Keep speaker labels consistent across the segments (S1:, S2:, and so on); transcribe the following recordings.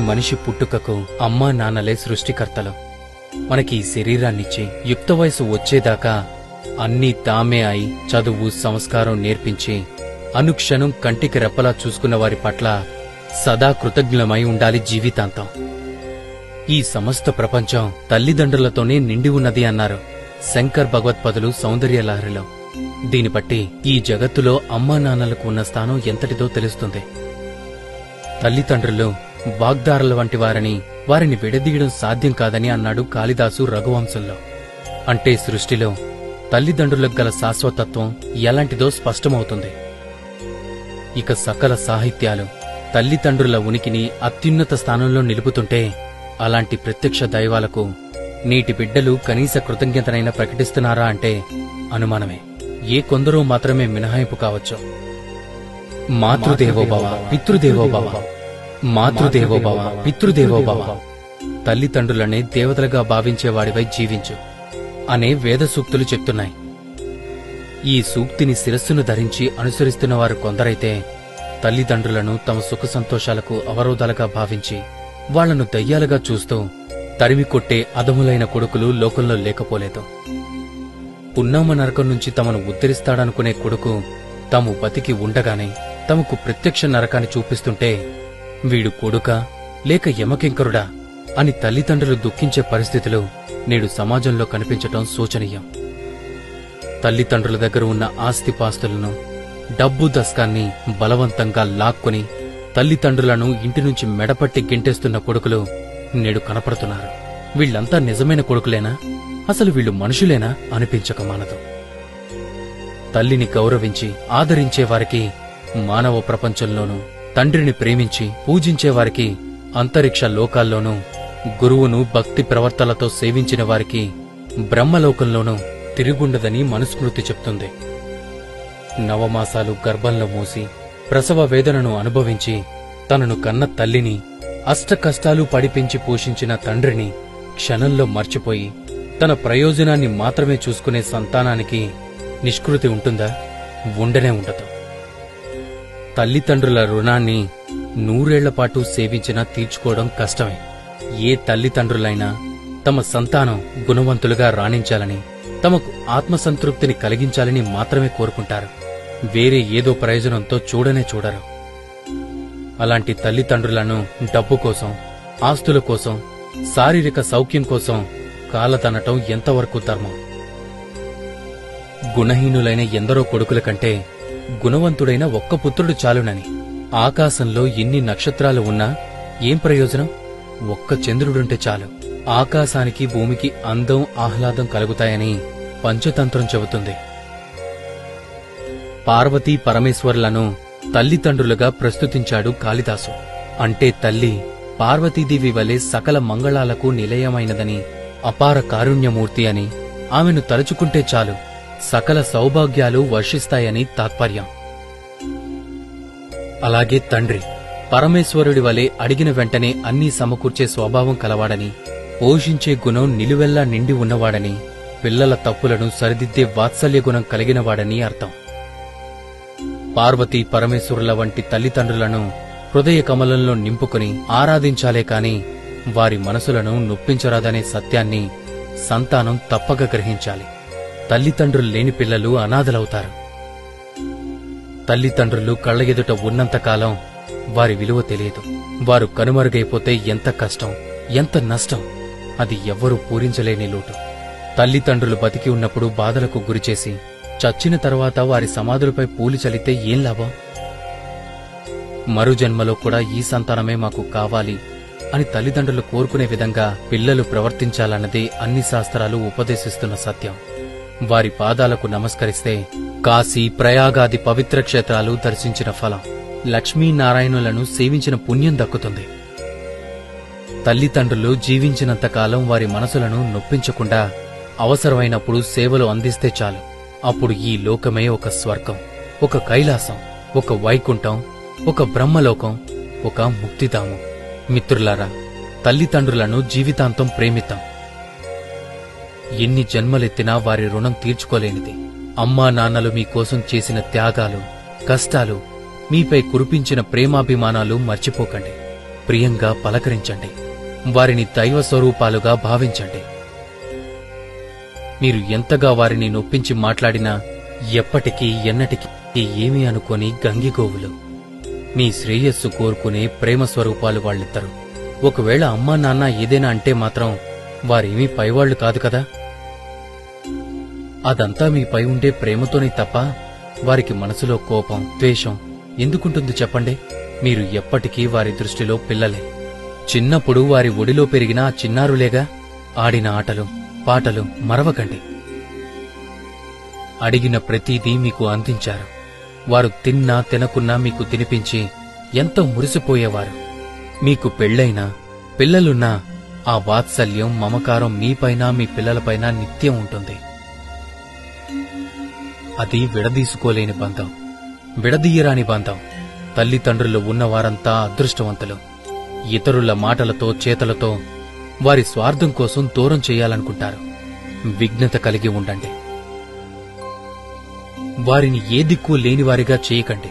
S1: మనిషి పుట్టుకకు అమ్మా నాన్నలే సృష్టికర్తలు. మనకి ఈ శరీరాన్నిచ్చి యుక్త వయసు వచ్చేదాకా అన్నీ తామే అయి చదువు సంస్కారం నేర్పించి అనుక్షణం కంటికి రెప్పలా చూసుకున్న వారి పట్ల సదా కృతజ్ఞులమై ఉండాలి జీవితాంతం. ఈ సమస్త ప్రపంచం తల్లిదండ్రులతోనే నిండి ఉన్నది అన్నారు శంకర్ భగవత్పదులు సౌందర్యలహరిలో. దీని బట్టి ఈ జగత్తులో అమ్మా నాన్నలకు ఉన్న స్థానం ఎంతటిదో తెలుస్తుంది. తల్లిదండ్రులు వాగ్దారుల వంటి వారని, వారిని విడదీయడం సాధ్యం కాదని అన్నాడు కాళిదాసు రఘువంశంలో. అంటే సృష్టిలో తల్లిదండ్రులకు గల శాశ్వతత్వం ఎలాంటిదో స్పష్టమవుతుంది. ఇక సకల సాహిత్యాలు తల్లిదండ్రుల ఉనికిని అత్యున్నత స్థానంలో నిలుపుతుంటే అలాంటి ప్రత్యక్ష దైవాలకు నేటి బిడ్డలు కనీస కృతజ్ఞతనైనా ప్రకటిస్తున్నారా అంటే అనుమానమే. ఏ కొందరో మాత్రమే మినహాయింపు కావచ్చు. మాతృదేవోభవ పితృదేవోభవ, మాతృదేవోభవ పితృదేవోభవ, తల్లిదండ్రులనే దేవతలుగా భావించేవాడివై జీవించు అనే వేద సూక్తులు చెప్తున్నాయి. ఈ సూక్తిని శిరస్సును ధరించి అనుసరిస్తున్నవారు కొందరైతే తల్లిదండ్రులను తమ సుఖ సంతోషాలకు అవరోధాలుగా భావించి వాళ్లను దయ్యాలుగా చూస్తూ తరిమి కొట్టే అధములైన కొడుకులు లోకంలో లేకపోలేదు. పున్నామ నరకం నుంచి తమను ఉద్ధరిస్తాడనుకునే కొడుకు తాము బతికి ఉండగానే తమకు ప్రత్యక్ష నరకాన్ని చూపిస్తుంటే వీడు కొడుకా లేక యమకింకరుడా అని తల్లిదండ్రులు దుఃఖించే పరిస్థితులు నేడు సమాజంలో కనిపించటం శోచనీయం. తల్లిదండ్రుల దగ్గర ఉన్న ఆస్తిపాస్తులను, డబ్బు దస్కాన్ని బలవంతంగా లాక్కొని తల్లిదండ్రులను ఇంటి నుంచి మెడపట్టి గెంటేస్తున్న కొడుకులు నేడు కనపడుతున్నారు. వీళ్లంతా నిజమైన కొడుకులేనా? అసలు వీళ్లు మనుషులేనా అనిపించక మానదు. తల్లిని గౌరవించి ఆదరించేవారికి మానవ ప్రపంచంలోనూ, తండ్రిని ప్రేమించి పూజించేవారికి అంతరిక్ష లోకాల్లోనూ, గురువును భక్తి ప్రవర్తనలతో సేవించిన వారికి బ్రహ్మలోకంలోనూ తిరుగుండదని మనుస్మృతి చెప్తుంది. నవమాసాలు గర్భంలో మోసి ప్రసవ వేదనను అనుభవించి తనను కన్న తల్లిని, అష్టకష్టాలు పడిపెంచి పోషించిన తండ్రిని క్షణంలో మర్చిపోయి తన ప్రయోజనాన్ని మాత్రమే చూసుకునే సంతానానికి నిష్కృతి ఉంటుందా? ఉండనే ఉండదు. తల్లిదండ్రుల రుణాన్ని 100 ఏళ్లపాటు సేవించినా తీర్చుకోవడం కష్టమే. ఏ తల్లిదండ్రులైనా తమ సంతానం గుణవంతులుగా రాణించాలని, తమకు ఆత్మసంతృప్తిని కలిగించాలని మాత్రమే కోరుకుంటారు. వేరే ఏదో ప్రయోజనంతో చూడనే చూడరు. అలాంటి తల్లిదండ్రులను డబ్బు కోసం, ఆస్తుల కోసం, శారీరక సౌఖ్యం కోసం కాలతనటం ఎంతవరకు ధర్మం? గుణహీనులైన ఎందరో కొడుకుల కంటే గుణవంతుడైన ఒక్క పుత్రుడు చాలునని. ఆకాశంలో ఎన్ని నక్షత్రాలు ఉన్నా ఏం ప్రయోజనం? ఒక్క చంద్రుడుంటే చాలు. ఆకాశానికి భూమికి అందం ఆహ్లాదం కలుగుతాయని పంచతంత్రం చెబుతుంది. పార్వతీ పరమేశ్వరులను తల్లిదండ్రులుగా ప్రస్తుతించాడు కాళిదాసు. అంటే తల్లి పార్వతీదేవి వలె సకల మంగళాలకు నిలయమైనదని, అపార కారుణ్యమూర్తి అని, ఆమెను తలుచుకుంటే చాలు సకల సౌభాగ్యాలు వర్షిస్తాయని తాత్పర్యం. అలాగే తండ్రి పరమేశ్వరుడి వలె అడిగిన వెంటనే అన్నీ సమకూర్చే స్వభావం కలవాడని, పోషించే గుణం నిలువెల్లా నిండి ఉన్నవాడని, పిల్లల తప్పులను సరిదిద్దే వాత్సల్య గుణం కలిగినవాడని అర్థం. పార్వతీ పరమేశ్వరుల వంటి తల్లిదండ్రులను హృదయ కమలంలో నింపుకుని ఆరాధించాలే కాని వారి మనసులను నొప్పించరాదనే సత్యాన్ని సంతానం తప్పక గ్రహించాలి. తల్లిదండ్రులు లేని పిల్లలు అనాథలవుతారు. తల్లిదండ్రులు కళ్ల ఎదుట ఉన్నంతకాలం వారి విలువ తెలియదు. వారు కనుమరుగైపోతే ఎంత కష్టం, ఎంత నష్టం, అది ఎవ్వరూ పూరించలేని లోటు. తల్లిదండ్రులు బతికి ఉన్నప్పుడు బాధలకు గురిచేసి చచ్చిన తరువాత వారి సమాధులపై పూలు చల్లితే ఏం లాభం? మరు జన్మలో కూడా ఈ సంతానమే మాకు కావాలి అని తల్లిదండ్రులు కోరుకునే విధంగా పిల్లలు ప్రవర్తించాలన్నదే అన్ని శాస్త్రాలు ఉపదేశిస్తున్న సత్యం. వారి పాదాలకు నమస్కరిస్తే కాశీ, ప్రయాగాది పవిత్ర క్షేత్రాలు దర్శించిన ఫలం, లక్ష్మీనారాయణులను సేవించిన పుణ్యం దక్కుతుంది. తల్లిదండ్రులు జీవించినంతకాలం వారి మనసులను నొప్పించకుండా అవసరమైనప్పుడు సేవలు అందిస్తే చాలు. అప్పుడు ఈ లోకమే ఒక స్వర్గం, ఒక కైలాసం, ఒక వైకుంఠం, ఒక బ్రహ్మలోకం, ఒక ముక్తిధామం. మిత్రులారా, తల్లిదండ్రులను జీవితాంతం ప్రేమిద్దాం. ఎన్ని జన్మలెత్తినా వారి రుణం తీర్చుకోలేనిది. అమ్మా నాన్నలు మీకోసం చేసిన త్యాగాలు, కష్టాలు, మీపై కురిపించిన ప్రేమాభిమానాలు మర్చిపోకండి. ప్రియంగా పలకరించండి. వారిని దైవ స్వరూపాలుగా భావించండి. మీరు ఎంతగా వారిని నొప్పించి మాట్లాడినా ఎప్పటికీ ఎన్నటికీ ఏమీ అనుకోని గంగిగోవులు. మీ శ్రేయస్సు కోరుకునే ప్రేమ స్వరూపాలు వాళ్ళిద్దరు. ఒకవేళ అమ్మా నాన్న ఏదైనా అంటే మాత్రం వారేమీ పైవాళ్లు కాదు కదా. అదంతా మీపై ఉండే ప్రేమతోనే తప్ప వారికి మనసులో కోపం, ద్వేషం ఎందుకుంటుంది చెప్పండి? మీరు ఎప్పటికీ వారి దృష్టిలో పిల్లలే. చిన్నప్పుడు వారి ఒడిలో పెరిగిన ఆ చిన్నారులేగా. ఆడిన ఆటలు, పాటలు మరవకండి. అడిగిన ప్రతీదీ మీకు అందించారు. వారు తిన్నా తినకున్నా మీకు తినిపించి ఎంతో మురిసిపోయేవారు. మీకు పెళ్లైనా పిల్లలున్నా ఆ వాత్సల్యం, మమకారం మీపైన మీ పిల్లలపైన నిత్యం ఉంటుంది. అది విడదీసుకోలేని బంధం, విడదీయరాని బంధం. తల్లిదండ్రులు ఉన్నవారంతా అదృష్టవంతులు. ఇతరుల మాటలతో, చేతలతో వారి స్వార్థం కోసం దూరం చేయాలనుకుంటారు. విఘ్నత కలిగి ఉండండి. వారిని ఏ దిక్కు లేనివారిగా చేయకండి.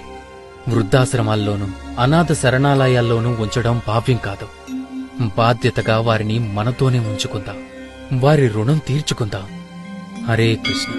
S1: వృద్ధాశ్రమాల్లోనూ అనాథ శరణాలయాల్లోనూ ఉంచడం భావ్యం కాదు. బాధ్యతగా వారిని మనతోనే ఉంచుకుందాం. వారి రుణం తీర్చుకుందాం. హరే కృష్ణ.